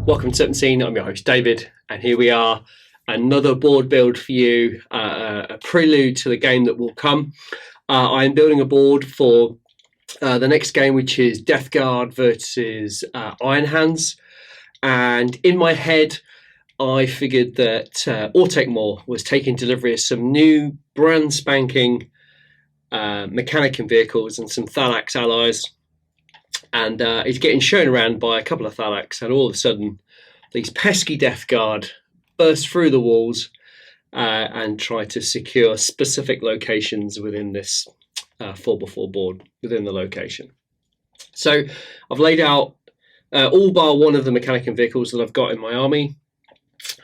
Welcome to Certain Scene. I'm your host David, and here we are, another board build for you, a prelude to the game that will come. I am building a board for the next game, which is Death Guard versus Iron Hands. And in my head, I figured that Autotechmore was taking delivery of some new brand spanking Mechanicum vehicles and some Thalax allies. And he's getting shown around by a couple of Thalax, and all of a sudden, these pesky Death Guard burst through the walls and try to secure specific locations within this 4x4 board within the location. So I've laid out all bar one of the Mechanicum vehicles that I've got in my army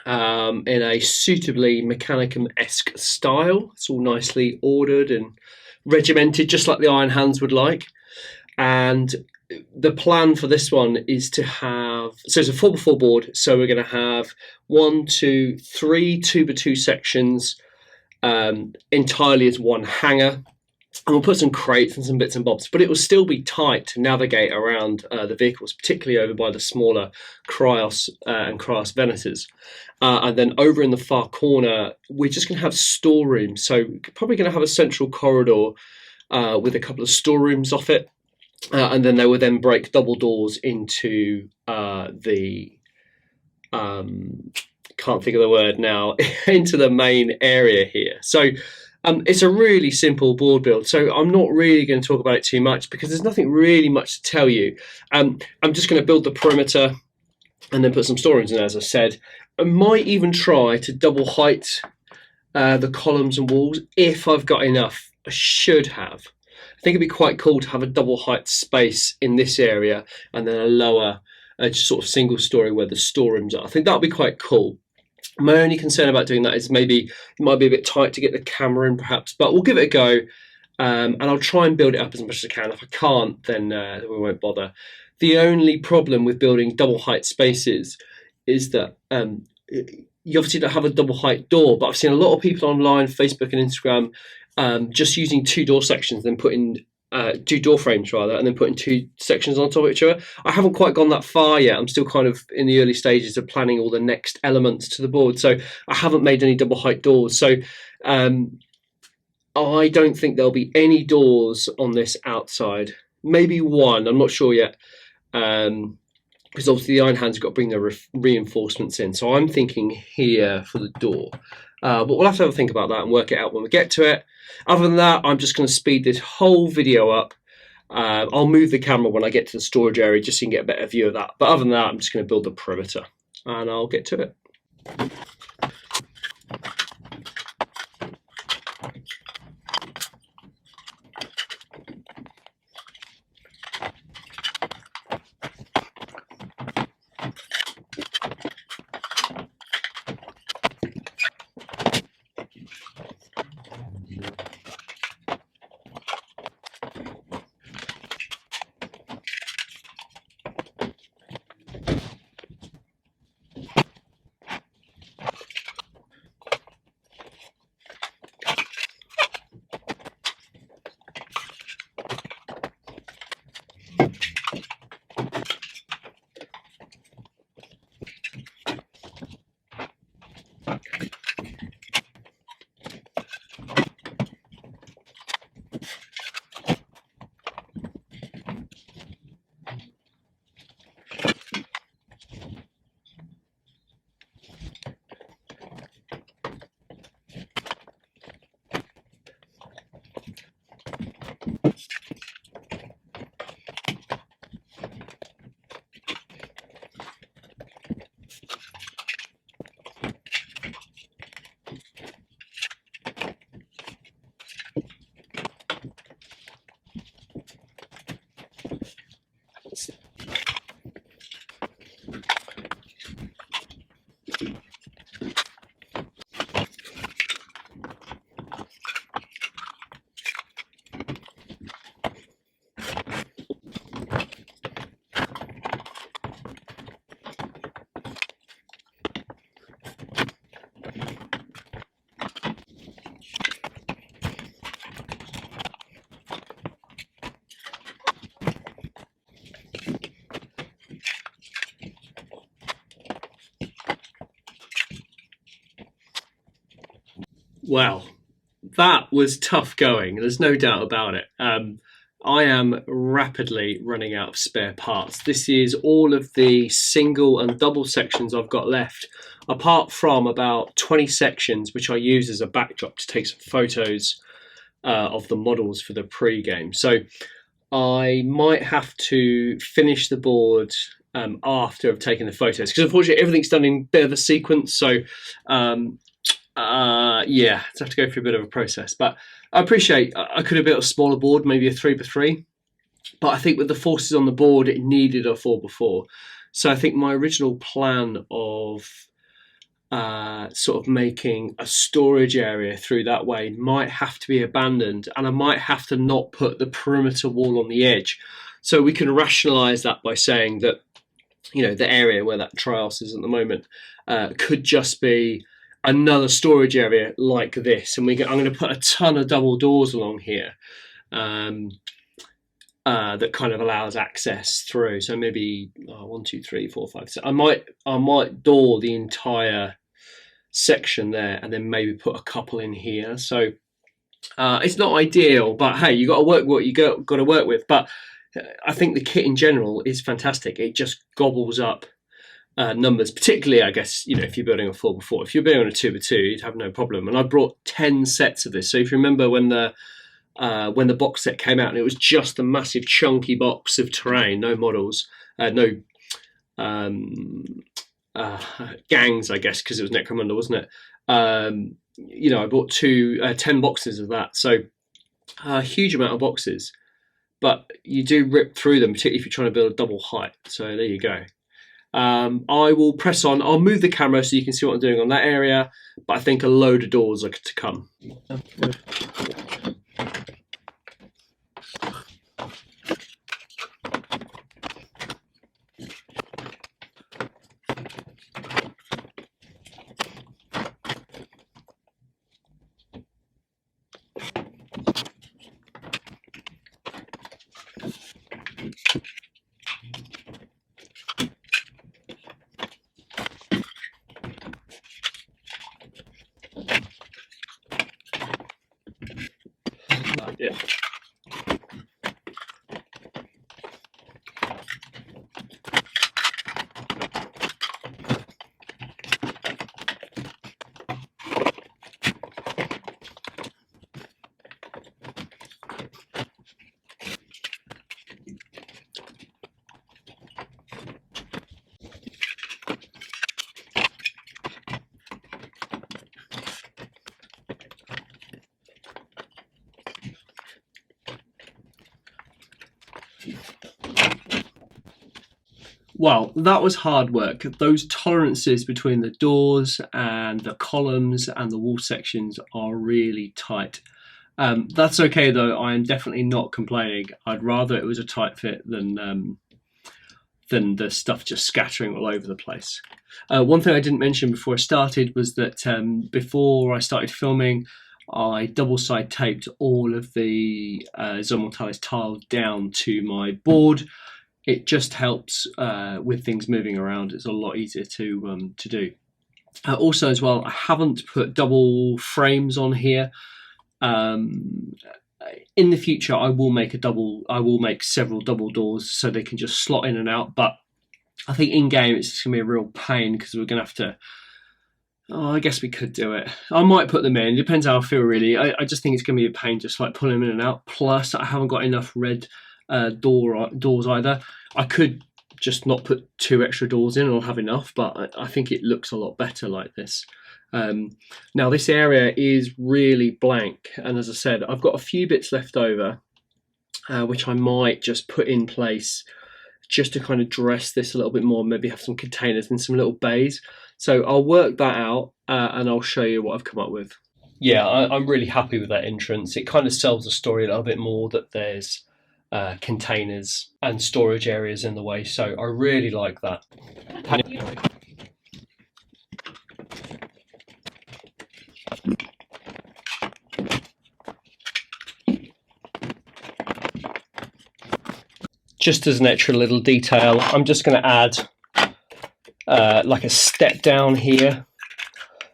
in a suitably Mechanicum-esque style. It's all nicely ordered and regimented, just like the Iron Hands would like. And the plan for this one is to have, so it's a 4x4 board, so we're going to have 1, 2, 3 2x2 sections entirely as one hangar, and we'll put some crates and some bits and bobs, but it will still be tight to navigate around the vehicles, particularly over by the smaller Cryos and Cryos Venators. And then over in the far corner, we're just going to have storerooms, so probably going to have a central corridor with a couple of storerooms off it. And then they will then break double doors into the can't think of the word now into the main area here. So it's a really simple board build. So I'm not really going to talk about it too much because there's nothing really much to tell you. I'm just going to build the perimeter and then put some storerooms in, as I said. I might even try to double height the columns and walls if I've got enough. I should have. I think it'd be quite cool to have a double height space in this area and then a lower sort of single story where the storerooms are. I think that would be quite cool. My only concern about doing that is maybe it might be a bit tight to get the camera in perhaps, but we'll give it a go and I'll try and build it up as much as I can. If I can't, then we won't bother. The only problem with building double height spaces is that you obviously don't have a double height door, but I've seen a lot of people online, Facebook and Instagram, just using 2 door sections, then putting 2 door frames rather, and then putting 2 sections on top of each other. I haven't quite gone that far yet. I'm still kind of in the early stages of planning all the next elements to the board, so I haven't made any double height doors. So I don't think there'll be any doors on this outside. Maybe one, I'm not sure yet, because obviously the Iron Hands have got to bring their reinforcements in. So I'm thinking here for the door. But we'll have to have a think about that and work it out when we get to it. Other than that, I'm just going to speed this whole video up. I'll move the camera when I get to the storage area just so you can get a better view of that. But other than that, I'm just going to build the perimeter and I'll get to it. Well, that was tough going. There's no doubt about it. I am rapidly running out of spare parts. This is all of the single and double sections I've got left, apart from about 20 sections, which I use as a backdrop to take some photos of the models for the pre-game. So I might have to finish the board after I've taken the photos, because unfortunately everything's done in a bit of a sequence. So yeah, it's have to go through a bit of a process. But I appreciate I could have built a smaller board, maybe a 3x3, but I think with the forces on the board, it needed a 4x4. So I think my original plan of sort of making a storage area through that way might have to be abandoned, and I might have to not put the perimeter wall on the edge. So we can rationalize that by saying that, you know, the area where that trios is at the moment could just be another storage area like this, and I'm going to put a ton of double doors along here that kind of allows access through. So maybe 1, 2, 3, 4, 5, 6. I might door the entire section there, and then maybe put a couple in here. So it's not ideal, but hey, you got to work what you got to work with. But I think the kit in general is fantastic. It just gobbles up numbers, particularly, I guess, you know, if you're building a 4x4. If you're building a 2x2, you'd have no problem. And I brought 10 sets of this. So if you remember when the box set came out, and it was just a massive chunky box of terrain, no models, no gangs, I guess, because it was Necromunda, wasn't it? You know, I bought 10 boxes of that. So a huge amount of boxes, but you do rip through them, particularly if you're trying to build a double height. So there you go. I will press on. I'll move the camera so you can see what I'm doing on that area, but I think a load of doors are to come. Yeah. Well, that was hard work. Those tolerances between the doors and the columns and the wall sections are really tight. That's okay though. I am definitely not complaining. I'd rather it was a tight fit than the stuff just scattering all over the place. One thing I didn't mention before I started was that before I started filming, I double side taped all of the Zone Mortalis tiles down to my board. It just helps with things moving around. It's a lot easier to do. Also, as well, I haven't put double frames on here. In the future, I will make several double doors so they can just slot in and out. But I think in game it's just gonna be a real pain because we're gonna have to. Oh, I guess we could do it. I might put them in. It depends how I feel, really. I just think it's gonna be a pain, just like pulling them in and out. Plus, I haven't got enough red doors either. I could just not put 2 extra doors in, I'll have enough, but I think it looks a lot better like this. Now this area is really blank, and as I said, I've got a few bits left over which I might just put in place just to kind of dress this a little bit more, maybe have some containers and some little bays. So I'll work that out and I'll show you what I've come up with. Yeah, I'm really happy with that entrance. It kind of sells the story a little bit more that there's containers and storage areas in the way, so I really like that. Just as an extra little detail, I'm just going to add like a step down here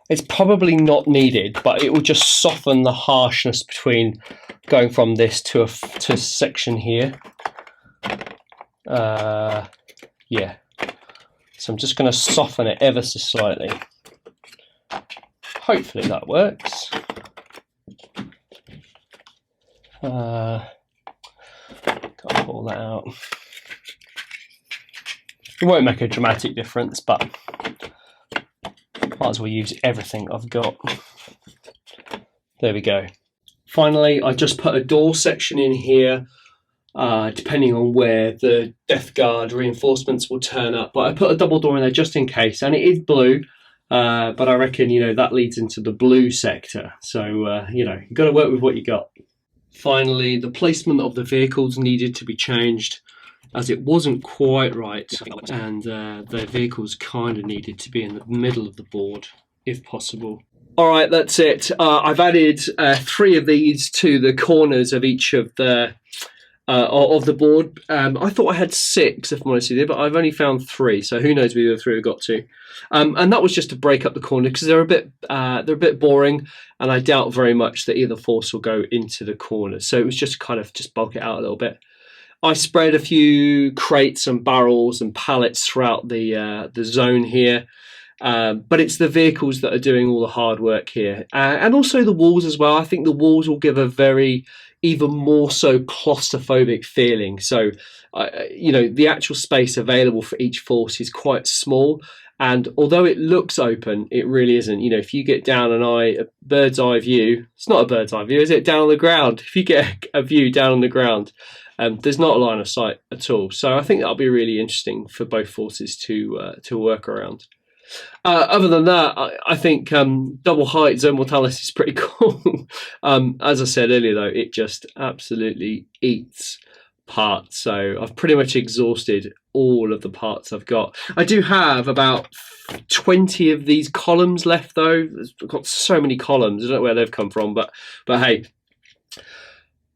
It's probably not needed, but it will just soften the harshness between going from this to a section here. Yeah. So I'm just going to soften it ever so slightly. Hopefully that works. Can't pull that out. It won't make a dramatic difference, but might as well use everything I've got. There we go. Finally, I just put a door section in here, depending on where the Death Guard reinforcements will turn up. But I put a double door in there just in case, and it is blue. But I reckon, you know, that leads into the blue sector. So, you know, you've got to work with what you got. Finally, the placement of the vehicles needed to be changed, as it wasn't quite right, and the vehicles kind of needed to be in the middle of the board, if possible. All right, that's it. I've added 3 of these to the corners of each of the board. I thought I had 6, if I'm honest with you, but I've only found 3, so who knows where the other 3 have got to. And that was just to break up the corner, because they're a bit boring, and I doubt very much that either force will go into the corner. So it was just kind of just bulk it out a little bit. I spread a few crates and barrels and pallets throughout the zone here. But it's the vehicles that are doing all the hard work here, and also the walls as well. I think the walls will give a very, even more so, claustrophobic feeling. So, you know, the actual space available for each force is quite small, and although it looks open, it really isn't. You know, if you get down a bird's eye view, it's not a bird's eye view, is it? Down on the ground. If you get a view down on the ground, there's not a line of sight at all. So I think that'll be really interesting for both forces to work around. Other than that, I think double height Zone Mortalis is pretty cool. As I said earlier, though, it just absolutely eats parts. So I've pretty much exhausted all of the parts I've got. I do have about 20 of these columns left, though. I've got so many columns. I don't know where they've come from, but hey.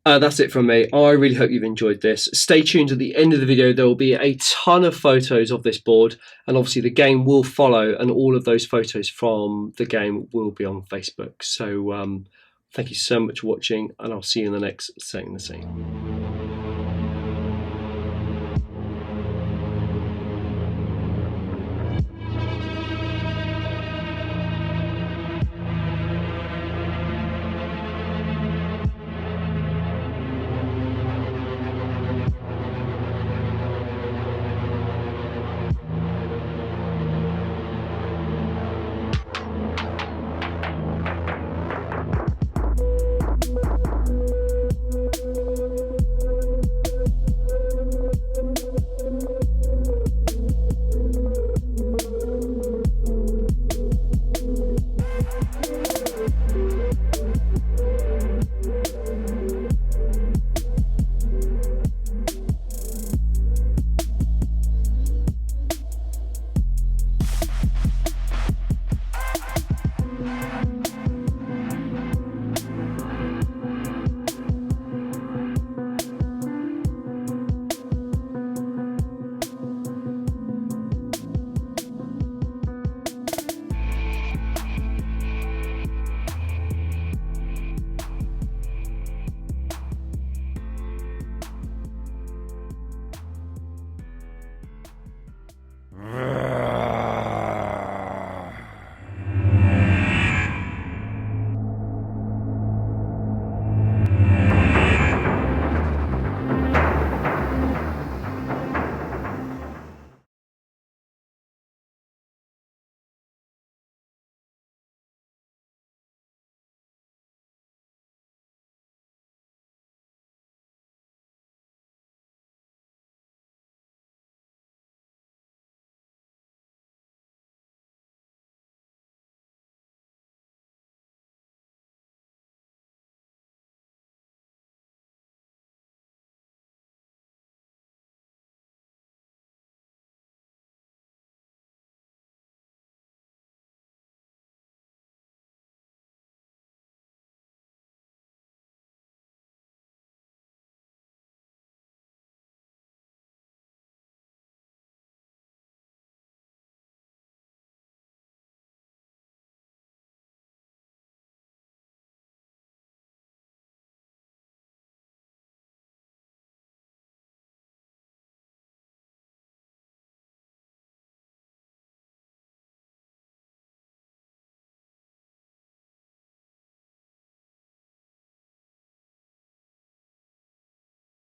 That's it from me. I really hope you've enjoyed this. Stay tuned at the end of the video. There will be a ton of photos of this board, and obviously the game will follow, and all of those photos from the game will be on Facebook. So thank you so much for watching, and I'll see you in the next Setting the Scene.